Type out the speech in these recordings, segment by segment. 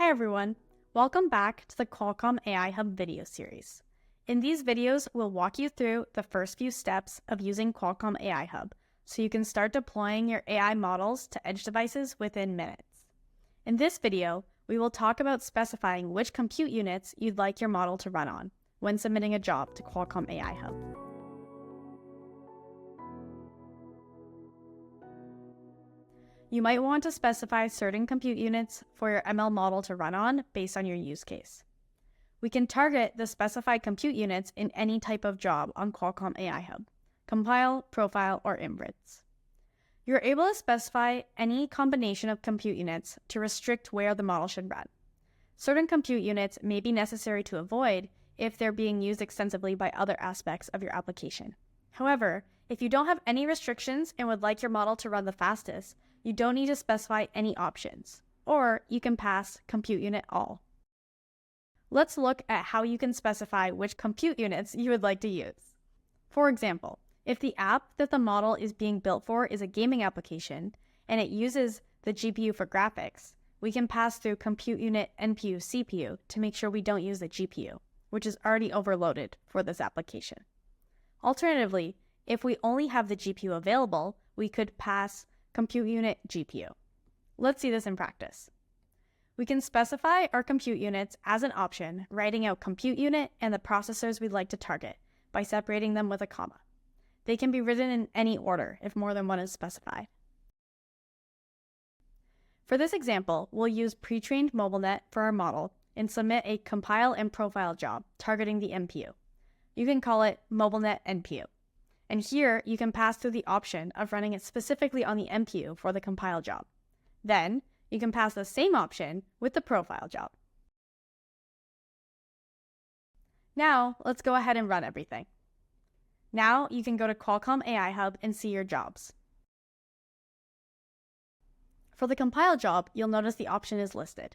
Hi everyone, welcome back to the Qualcomm AI Hub video series. In these videos, we'll walk you through the first few steps of using Qualcomm AI Hub so you can start deploying your AI models to edge devices within minutes. In this video, we will talk about specifying which compute units you'd like your model to run on when submitting a job to Qualcomm AI Hub. You might want to specify certain compute units for your ML model to run on based on your use case. We can target the specified compute units in any type of job on Qualcomm AI Hub: compile, profile, or inference. You're able to specify any combination of compute units to restrict where the model should run. Certain compute units may be necessary to avoid if they're being used extensively by other aspects of your application. However, if you don't have any restrictions and would like your model to run the fastest, you don't need to specify any options, or you can pass compute unit all. Let's look at how you can specify which compute units you would like to use. For example, if the app that the model is being built for is a gaming application and it uses the GPU for graphics, we can pass through compute unit NPU CPU to make sure we don't use the GPU, which is already overloaded for this application. Alternatively, if we only have the GPU available, we could pass compute unit GPU. Let's see this in practice. We can specify our compute units as an option, writing out compute unit and the processors we'd like to target by separating them with a comma. They can be written in any order if more than one is specified. For this example, we'll use pre-trained MobileNet for our model and submit a compile and profile job targeting the NPU. You can call it MobileNet NPU. And here, you can pass through the option of running it specifically on the NPU for the compile job. Then, you can pass the same option with the profile job. Now, let's go ahead and run everything. Now, you can go to Qualcomm AI Hub and see your jobs. For the compile job, you'll notice the option is listed.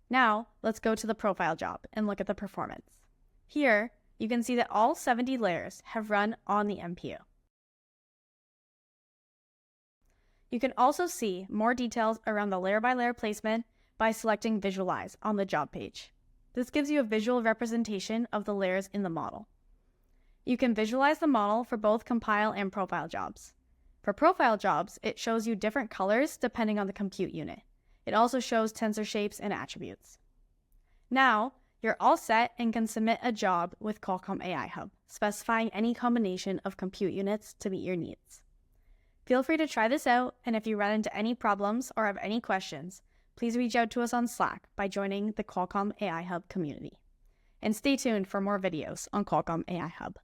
Now, let's go to the profile job and look at the performance. Here, you can see that all 70 layers have run on the NPU. You can also see more details around the layer-by-layer placement by selecting Visualize on the job page. This gives you a visual representation of the layers in the model. You can visualize the model for both compile and profile jobs. For profile jobs, it shows you different colors depending on the compute unit. It also shows tensor shapes and attributes. Now, you're all set and can submit a job with Qualcomm AI Hub, specifying any combination of compute units to meet your needs. Feel free to try this out, and if you run into any problems or have any questions, please reach out to us on Slack by joining the Qualcomm AI Hub community. And stay tuned for more videos on Qualcomm AI Hub.